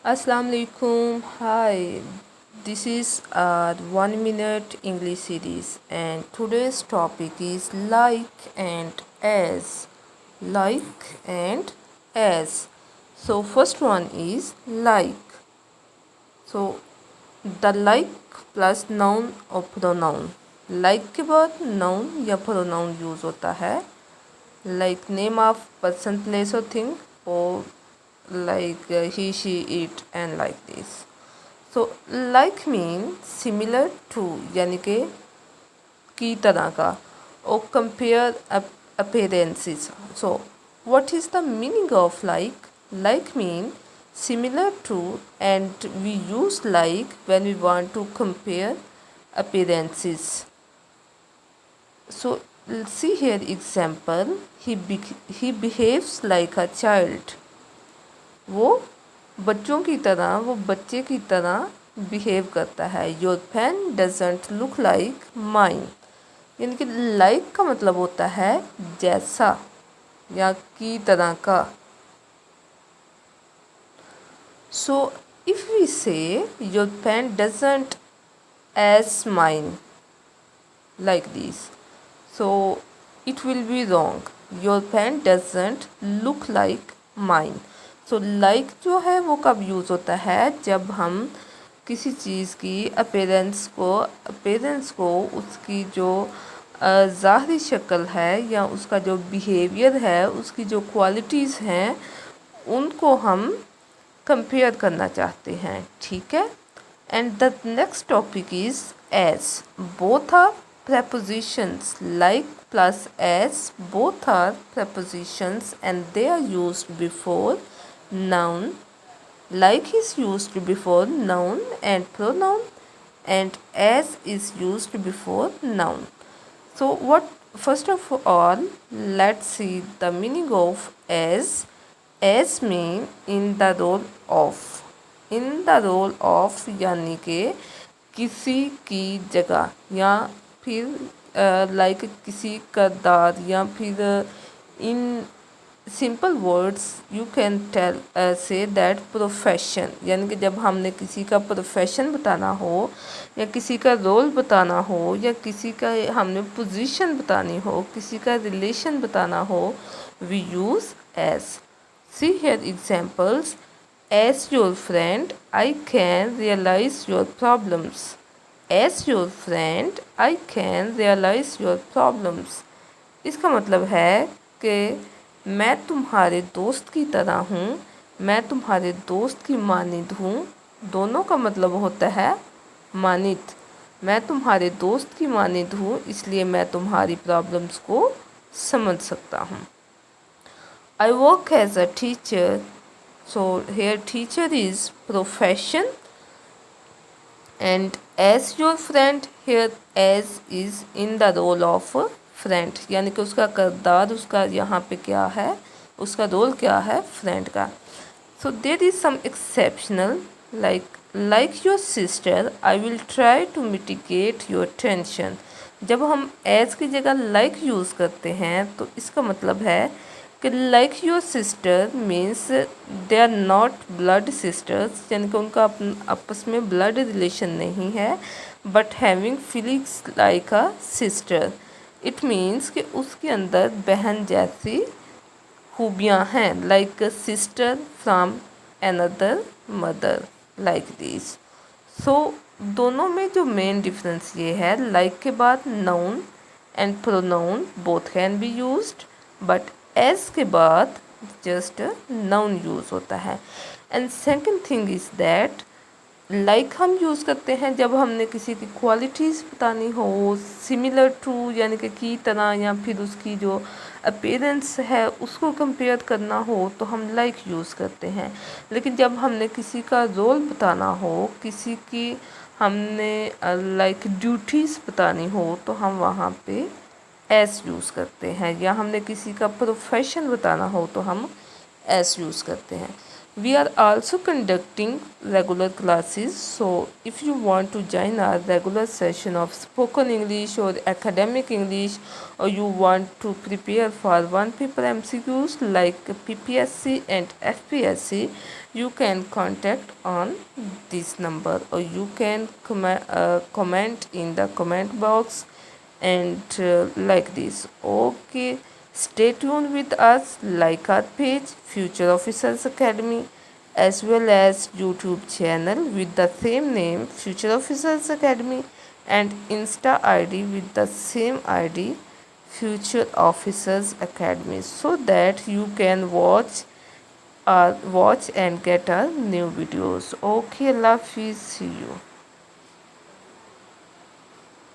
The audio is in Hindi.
Assalamu alaikum. Hi, this is our 1 minute English series, and today's topic is like and as. Like and as. So, first one is like. So, the like plus noun और pronoun. Like के बाद noun या pronoun यूज़ होता है. Like name of person, place or thing, or like he, she, it and like this. So like mean similar to यानी के की तरह का और compare appearances. So what is the meaning of like? Like mean similar to, and we use like when we want to compare appearances. So see here example, he behaves like a child. वो बच्चों की तरह, वो बच्चे की तरह बिहेव करता है. Your pen doesn't look like mine. यानी कि लाइक का मतलब होता है जैसा या की तरह का. So if we say your pen doesn't as mine like this, so it will be wrong. Your pen doesn't look like mine. So like जो है वो कब यूज़ होता है? जब हम किसी चीज़ की अपीयरेंस को उसकी जो ज़ाहरी शक्ल है या उसका जो बिहेवियर है, उसकी जो क्वालिटीज़ हैं, उनको हम कंपेयर करना चाहते हैं. ठीक है. And the next topic is as. Both are prepositions. Like plus as, both are prepositions and they are used before noun. Like is used before noun and pronoun, and as is used before noun. So what, first of all, let's see the meaning of as. As mean in the role of. In the role of यानी के किसी की जगह या फिर लाइक किसी किरदार या फिर in simple words you can tell say that profession. यानी कि जब हमने किसी का प्रोफेशन बताना हो या किसी का रोल बताना हो या किसी का हमने पोजीशन बतानी हो, किसी का रिलेशन बताना हो, we use as. See here examples. As your friend I can realise your problems. As your friend, I can realize your problems. इसका मतलब है कि मैं तुम्हारे दोस्त की तरह हूँ, मैं तुम्हारे दोस्त की मानित हूँ. दोनों का मतलब होता है मानित. मैं तुम्हारे दोस्त की मानित हूँ, इसलिए मैं तुम्हारी प्रॉब्लम्स को समझ सकता हूँ. I work as a teacher. So here teacher is profession. And as your friend, here as is in the role of friend. यानी कि उसका किरदार, उसका यहाँ पे क्या है, उसका रोल क्या है, फ्रेंड का. So there is some exceptional like your sister, I will try to mitigate your tension. जब हम as की जगह like यूज़ करते हैं तो इसका मतलब है कि like your sister means they are not blood sisters. यानी कि उनका आपस में ब्लड रिलेशन नहीं है, but having feelings like a sister. It means कि उसके अंदर बहन जैसी खूबियाँ हैं, like sister from another mother, like this. So दोनों में जो मेन डिफरेंस ये है, लाइक के बाद noun and pronoun both can be used, but S के बाद जस्ट नाउन यूज़ होता है. And second thing is that like हम यूज़ करते हैं जब हमने किसी की क्वालिटीज़ बतानी हो, सिमिलर टू यानी कि की तरह, या फिर उसकी जो अपीयरेंस है उसको कंपेयर करना हो तो हम लाइक यूज़ करते हैं. लेकिन जब हमने किसी का रोल बताना हो, किसी की हमने लाइक ड्यूटीज़ बतानी हो, तो हम वहाँ पे एस यूज़ करते हैं. या हमने किसी का प्रोफेशन बताना हो तो हम एस यूज़ करते हैं. We are also conducting regular classes, so if you want to join our regular session of spoken English or academic English, or you want to prepare for one paper MCQs like PPSC and FPSC, you can contact on this number, or you can comment in the comment box and like this. Okay, stay tuned with us, like our page Future Officers Academy, as well as YouTube channel with the same name Future Officers Academy, and Insta ID with the same ID Future Officers Academy, so that you can watch and get our new videos. Okay, love you, see you.